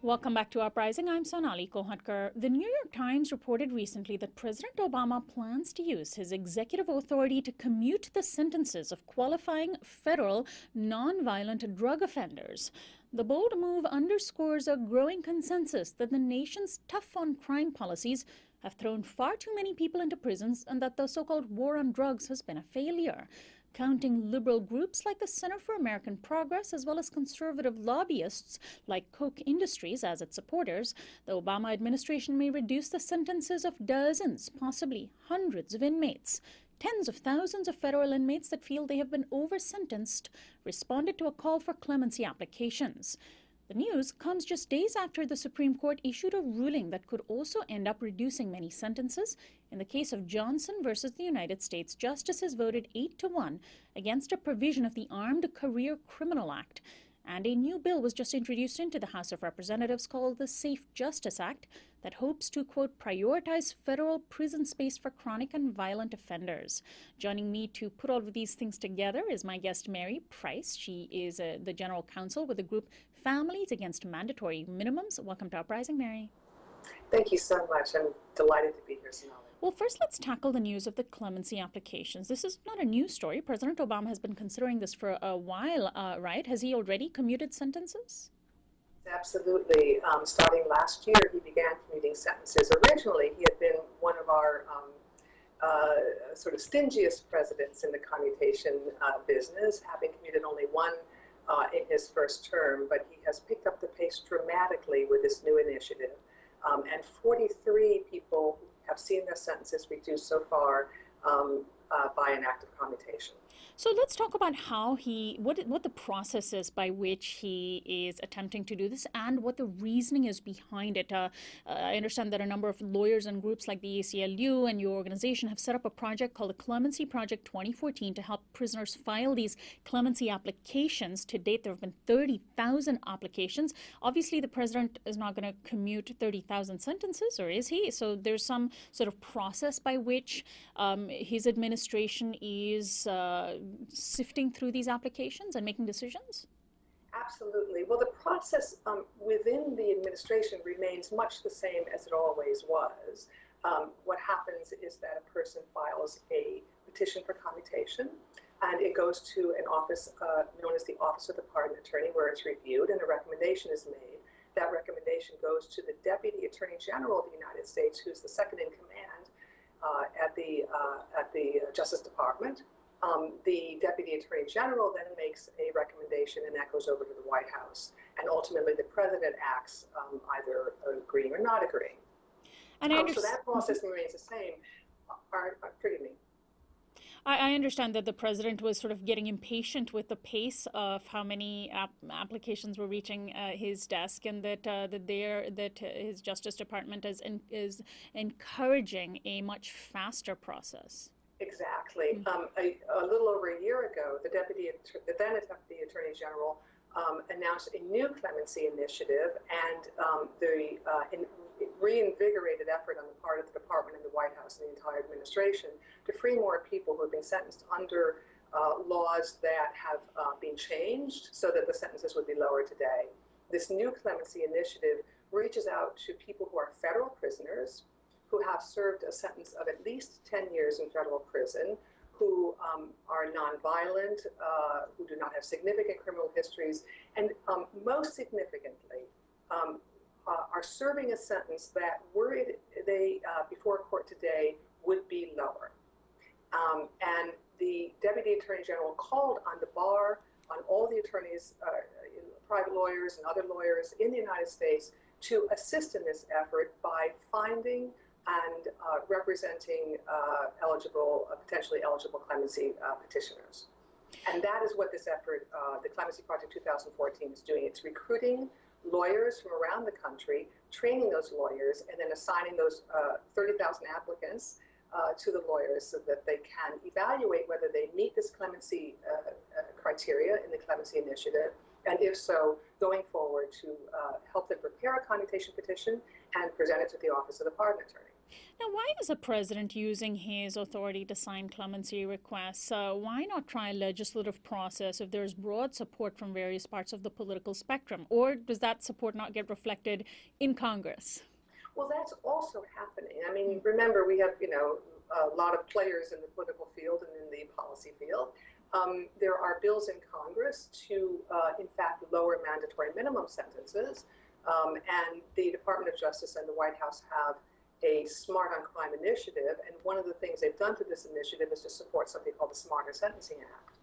S1: Welcome back to Uprising. I'm Sonali Kohatkar. The New York Times reported recently that President Obama plans to use his executive authority to commute the sentences of qualifying federal nonviolent drug offenders. The bold move underscores a growing consensus that the nation's tough-on-crime policies have thrown far too many people into prisons and that the so-called war on drugs has been a failure. Counting liberal groups like the Center for American Progress as well as conservative lobbyists like Koch Industries as its supporters, the Obama administration may reduce the sentences of dozens, possibly hundreds of inmates. Tens of thousands of federal inmates that feel they have been over-sentenced responded to a call for clemency applications. The news comes just days after the Supreme Court issued a ruling that could also end up reducing many sentences. In the case of Johnson versus the United States, justices voted 8-1 against a provision of the Armed Career Criminal Act. And a new bill was just introduced into the House of Representatives called the Safe Justice Act that hopes to, quote, prioritize federal prison space for chronic and violent offenders. Joining me to put all of these things together is my guest, Mary Price. She is the general counsel with the group Families Against Mandatory Minimums. Welcome to Uprising, Mary.
S6: Thank you so much. I'm delighted to be here, Sonali.
S1: Well, first, let's tackle the news of the clemency applications. This is not a new story. President Obama has been considering this for a while, right? Has he already commuted sentences?
S6: Absolutely. Starting last year, he began commuting sentences. Originally, he had been one of our sort of stingiest presidents in the commutation business, having commuted only one in his first term, but he has picked up the pace dramatically with this new initiative. And 43 people have seen their sentences reduced so far by an act of commutation.
S1: So let's talk about how what the process is by which he is attempting to do this and what the reasoning is behind it. I understand that a number of lawyers and groups like the ACLU and your organization have set up a project called the Clemency Project 2014 to help prisoners file these clemency applications. To date, there have been 30,000 applications. Obviously, the president is not going to commute 30,000 sentences, or is he? So there's some sort of process by which his administration is sifting through these applications and making decisions?
S6: Absolutely. Well, the process within the administration remains much the same as it always was. What happens is that a person files a petition for commutation, and it goes to an office known as the Office of the Pardon Attorney, where it's reviewed and a recommendation is made. That recommendation goes to the Deputy Attorney General of the United States, who's the second in command at the Justice Department. The Deputy Attorney General then makes a recommendation, and that goes over to the White House. And ultimately, the President acts either agreeing or not agreeing.
S1: And
S6: so that process remains the same. Forgive me.
S1: I understand that the president was sort of getting impatient with the pace of how many applications were reaching his desk, and that his Justice Department is encouraging a much faster process.
S6: Exactly. A little over a year ago, the then Deputy Attorney General announced a new clemency initiative, and the reinvigorated effort on the part of the department and the White House and the entire administration to free more people who have been sentenced under laws that have been changed so that the sentences would be lower today. This new clemency initiative reaches out to people who are federal prisoners, who have served a sentence of at least 10 years in federal prison, who are nonviolent, who do not have significant criminal histories, and most significantly, are serving a sentence that, were they before court today, would be lower. And the Deputy Attorney General called on the bar, on all the attorneys, private lawyers and other lawyers in the United States to assist in this effort by finding and representing potentially eligible clemency petitioners. And that is what this effort, the Clemency Project 2014, is doing. It's recruiting lawyers from around the country, training those lawyers, and then assigning those 30,000 applicants to the lawyers so that they can evaluate whether they meet this clemency criteria in the Clemency Initiative, and if so, going forward to help them prepare a commutation petition and present it to the Office of the Pardon Attorney.
S1: Now, why is the president using his authority to sign clemency requests? Why not try a legislative process if there's broad support from various parts of the political spectrum? Or does that support not get reflected in Congress?
S6: Well, that's also happening. I mean, remember, we have, a lot of players in the political field and in the policy field. There are bills in Congress to, in fact, lower mandatory minimum sentences. And the Department of Justice and the White House have a Smart on Crime initiative. And one of the things they've done to this initiative is to support something called the Smarter Sentencing Act,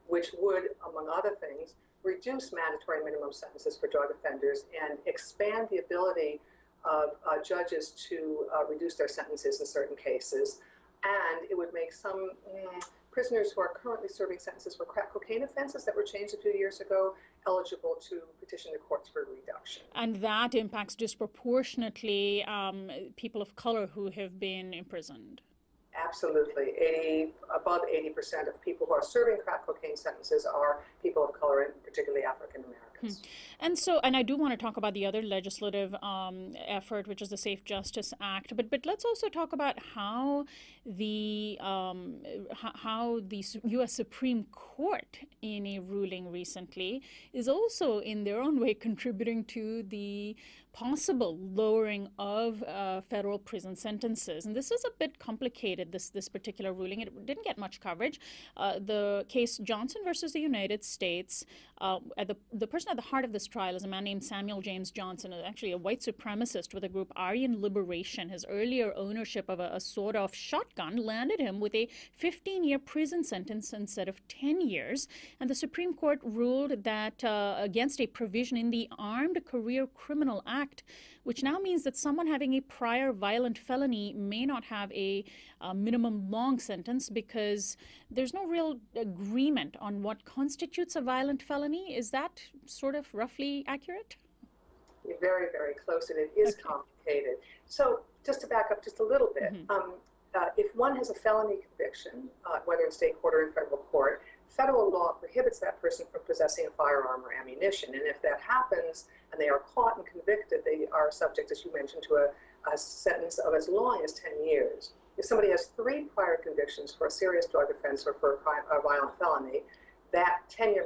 S6: which would, among other things, reduce mandatory minimum sentences for drug offenders and expand the ability of judges to reduce their sentences in certain cases. And it would make some prisoners who are currently serving sentences for crack cocaine offenses that were changed a few years ago eligible to petition the courts for reduction.
S1: And that impacts disproportionately people of color who have been imprisoned.
S6: Absolutely. Above 80% of people who are serving crack cocaine sentences are people of color, and particularly African Americans.
S1: And I do want to talk about the other legislative effort, which is the Safe Justice Act. But let's also talk about how the U.S. Supreme Court, in a ruling recently, is also in their own way contributing to the possible lowering of federal prison sentences. And this is a bit complicated, this particular ruling. It didn't get much coverage. The case Johnson versus the United States, the person at the heart of this trial is a man named Samuel James Johnson, actually a white supremacist with the group Aryan Liberation. His earlier ownership of a sawed-off shotgun landed him with a 15-year prison sentence instead of 10 years. And the Supreme Court ruled that against a provision in the Armed Career Criminal Act, which now means that someone having a prior violent felony may not have a minimum long sentence because there's no real agreement on what constitutes a violent felony. Is that sort of roughly accurate?
S6: You're very, very close, and it is complicated. So just to back up just a little bit, if one has a felony conviction, whether in state court or in federal court, federal law prohibits that person from possessing a firearm or ammunition. And if that happens and they are caught and convicted, they are subject, as you mentioned, to a sentence of as long as 10 years. If somebody has 3 prior convictions for a serious drug offense or for a violent felony, that 10-year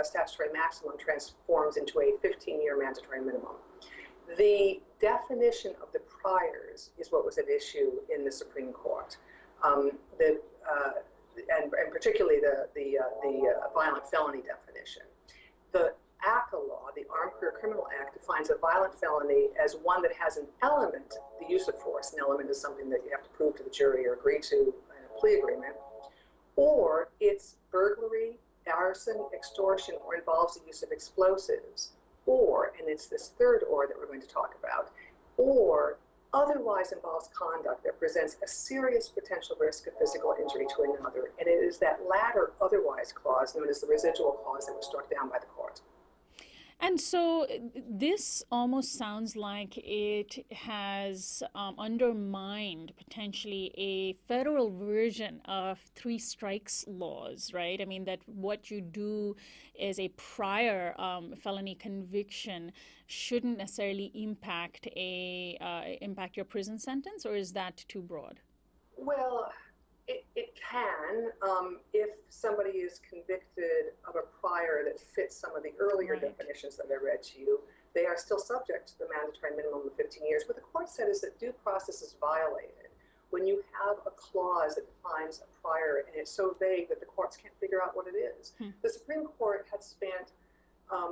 S6: statutory maximum transforms into a 15-year mandatory minimum. The definition of the priors is what was at issue in the Supreme Court. And particularly the violent felony definition. The ACCA law, the Armed Career Criminal Act, defines a violent felony as one that has an element, the use of force. An element is something that you have to prove to the jury or agree to in a plea agreement, or it's burglary, arson, extortion, or involves the use of explosives, or, and it's this third or that we're going to talk about, or otherwise involves conduct that presents a serious potential risk of physical injury to another. And it is that latter otherwise clause, known as the residual clause, that was struck down by the court.
S1: And so this almost sounds like it has undermined potentially a federal version of 3 strikes laws, right? I mean, that what you do as a prior felony conviction shouldn't necessarily impact your prison sentence, or is that too broad?
S6: Well, It can, if somebody is convicted of a prior that fits some of the earlier definitions that I read to you, they are still subject to the mandatory minimum of 15 years. What the court said is that due process is violated when you have a clause that defines a prior and it's so vague that the courts can't figure out what it is. The Supreme Court had spent,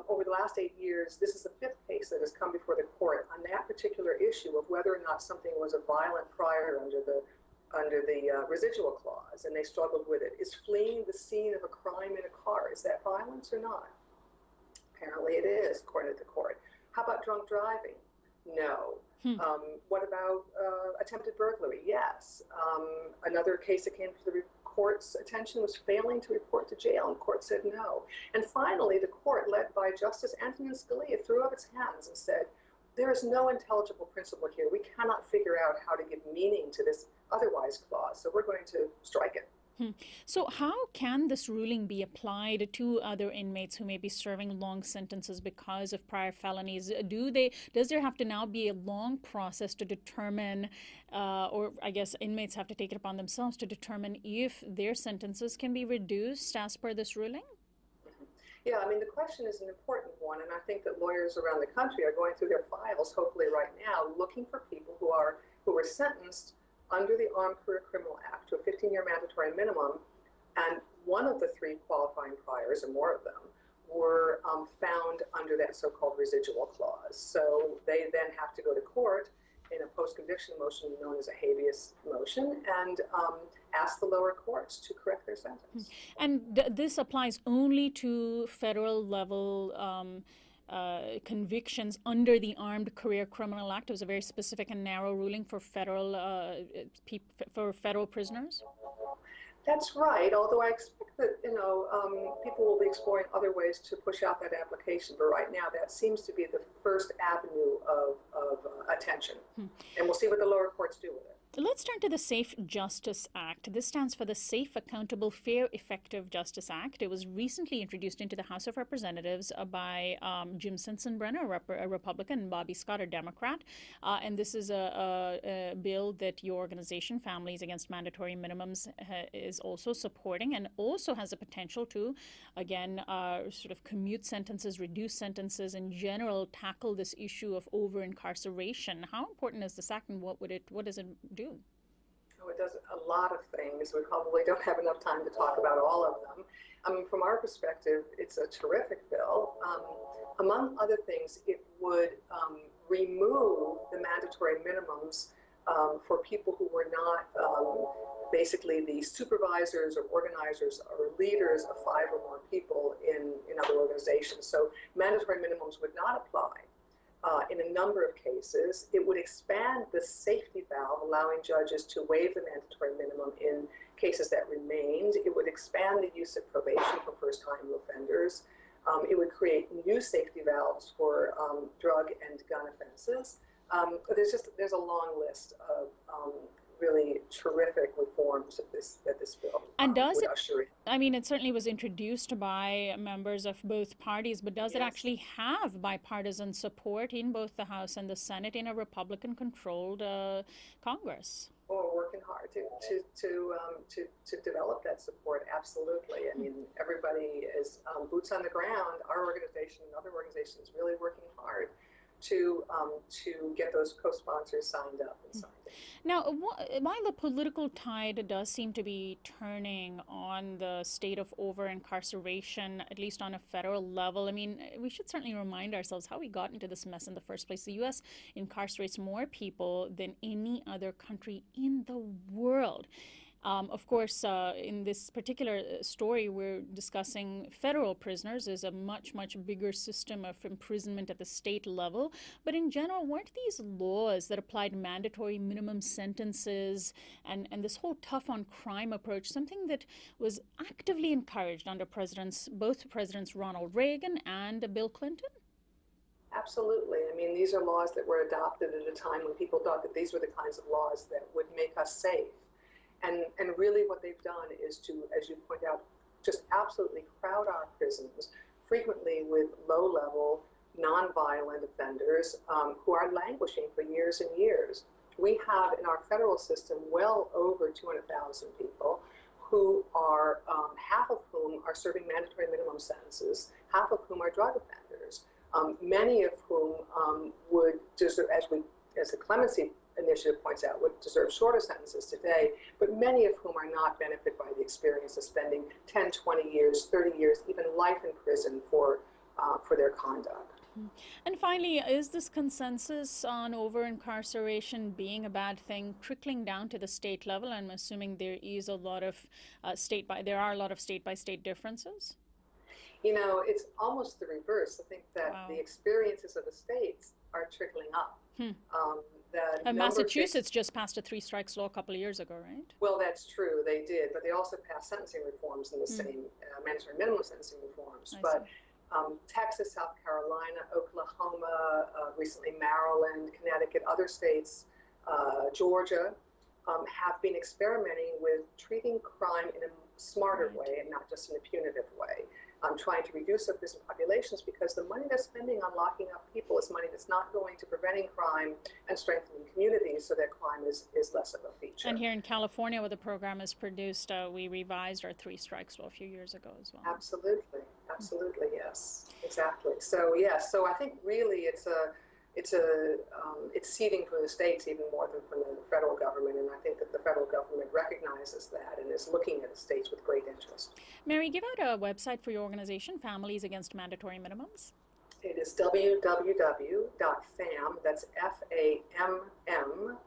S6: over the last 8 years, this is the 5th case that has come before the court on that particular issue of whether or not something was a violent prior under the residual clause, and they struggled with it. Is fleeing the scene of a crime in a car, is that violence or not? Apparently it is, according to the court. How about drunk driving? No. What about attempted burglary? Yes. Another case that came to the court's attention was failing to report to jail, and the court said no. And finally, the court, led by Justice Antonin Scalia, threw up its hands and said, there is no intelligible principle here. We cannot figure out how to give meaning to this otherwise clause, so we're going to strike it.
S1: So how can this ruling be applied to other inmates who may be serving long sentences because of prior felonies? Does there have to now be a long process to determine, or I guess inmates have to take it upon themselves to determine if their sentences can be reduced as per this ruling?
S6: Yeah, I mean, the question is an important one, and I think that lawyers around the country are going through their files, hopefully right now, looking for people who were sentenced under the Armed Career Criminal Act to a 15-year mandatory minimum, and one of the 3 qualifying priors, or more of them, were found under that so-called residual clause. So they then have to go to court in a post-conviction motion known as a habeas motion and ask the lower courts to correct their sentence.
S1: And this applies only to federal level convictions under the Armed Career Criminal Act. It was a very specific and narrow ruling for federal prisoners.
S6: That's right, although I expect that, people will be exploring other ways to push out that application, but right now that seems to be the first avenue of attention, and we'll see what the lower courts do with it.
S1: Let's turn to the Safe Justice Act. This stands for the Safe, Accountable, Fair, Effective Justice Act. It was recently introduced into the House of Representatives by Jim Sensenbrenner, a Republican, and Bobby Scott, a Democrat. And this is a bill that your organization, Families Against Mandatory Minimums, is also supporting, and also has the potential to, again, sort of commute sentences, reduce sentences, in general, tackle this issue of over-incarceration. How important is this act, and what does it do?
S6: Oh, it does a lot of things. We probably don't have enough time to talk about all of them. From our perspective, it's a terrific bill. Among other things, it would remove the mandatory minimums for people who were not basically the supervisors or organizers or leaders of 5 or more people in other organizations. So mandatory minimums would not apply. In a number of cases. It would expand the safety valve, allowing judges to waive the mandatory minimum in cases that remained. It would expand the use of probation for first-time offenders. It would create new safety valves for drug and gun offenses. There's a long list of really terrific reforms that this bill would usher in.
S1: I mean, it certainly was introduced by members of both parties, but does it actually have bipartisan support in both the House and the Senate in a Republican-controlled Congress?
S6: Oh, working hard to develop that support, absolutely. I mean, everybody is boots on the ground. Our organization and other organizations really working hard to get those co-sponsors signed up and signed in.
S1: Now, while the political tide does seem to be turning on the state of over-incarceration, at least on a federal level, I mean, we should certainly remind ourselves how we got into this mess in the first place. The U.S. incarcerates more people than any other country in the world. Of course, in this particular story, we're discussing federal prisoners. There's a much, much bigger system of imprisonment at the state level. But in general, weren't these laws that applied mandatory minimum sentences and this whole tough on crime approach something that was actively encouraged under both Presidents Ronald Reagan and Bill Clinton?
S6: Absolutely. I mean, these are laws that were adopted at a time when people thought that these were the kinds of laws that would make us safe. And really what they've done is to, as you point out, just absolutely crowd our prisons, frequently with low-level, non-violent offenders who are languishing for years and years. We have in our federal system well over 200,000 people who are, half of whom are serving mandatory minimum sentences, half of whom are drug offenders, many of whom would deserve, as the Clemency Initiative points out, would deserve shorter sentences today, but many of whom are not benefited by the experience of spending 10, 20 years, 30 years, even life in prison for their conduct.
S1: And finally, is this consensus on over-incarceration being a bad thing trickling down to the state level? I'm assuming there is a lot of there are a lot of state-by-state differences.
S6: You know, it's almost the reverse. I think that the experiences of the states are trickling up.
S1: Massachusetts just passed a 3 strikes law a couple of years ago, right?
S6: Well, that's true. They did, but they also passed sentencing reforms in the same mandatory minimum sentencing reforms. Texas, South Carolina, Oklahoma, recently Maryland, Connecticut, other states, Georgia, have been experimenting with treating crime in a smarter way and not just in a punitive way. Trying to reduce our prison populations because the money they're spending on locking up people is money that's not going to preventing crime and strengthening communities so that crime is less of a feature.
S1: And here in California, where the program is produced, we revised our 3 strikes law a few years ago as well.
S6: Absolutely, yes, exactly. So so I think really it's seeding from the states even more than from the federal government, and I think that the federal government recognizes that and is looking at the states with great interest.
S1: Mary, give out a website for your organization, Families Against Mandatory Minimums.
S6: It is www.fam, that's FAMM.org.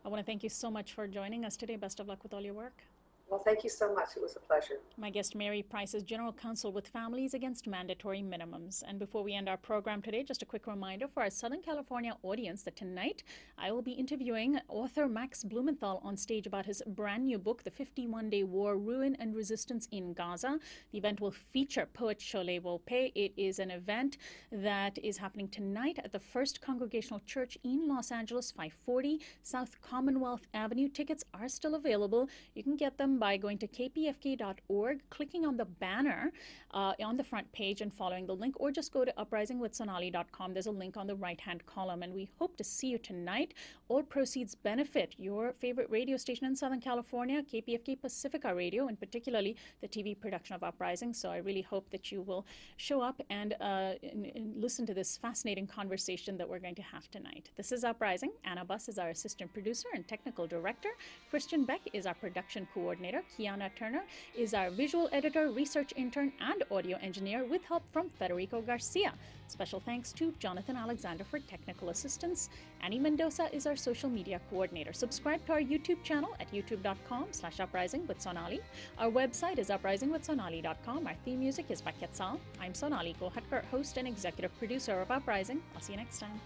S1: I want to thank you so much for joining us today. Best of luck with all your work.
S6: Well, thank you so much. It was a pleasure.
S1: My guest, Mary Price, is General Counsel with Families Against Mandatory Minimums. And before we end our program today, just a quick reminder for our Southern California audience that tonight I will be interviewing author Max Blumenthal on stage about his brand new book, The 51-Day War, Ruin and Resistance in Gaza. The event will feature poet Sholé Wolpe. It is an event that is happening tonight at the First Congregational Church in Los Angeles, 540 South Commonwealth Avenue. Tickets are still available. You can get them by going to kpfk.org, clicking on the banner on the front page and following the link, or just go to uprisingwithsonali.com. There's a link on the right-hand column, and we hope to see you tonight. All proceeds benefit your favorite radio station in Southern California, KPFK Pacifica Radio, and particularly the TV production of Uprising. So I really hope that you will show up and listen to this fascinating conversation that we're going to have tonight. This is Uprising. Anna Buss is our assistant producer and technical director. Christian Beck is our production coordinator. Kiana Turner is our visual editor, research intern, and audio engineer with help from Federico Garcia. Special thanks to Jonathan Alexander for technical assistance. Annie Mendoza is our social media coordinator. Subscribe to our YouTube channel at youtube.com/uprisingwithsonali. Our website is uprisingwithsonali.com. Our theme music is by Quetzal. I'm Sonali Gohatkar, host and executive producer of Uprising. I'll see you next time.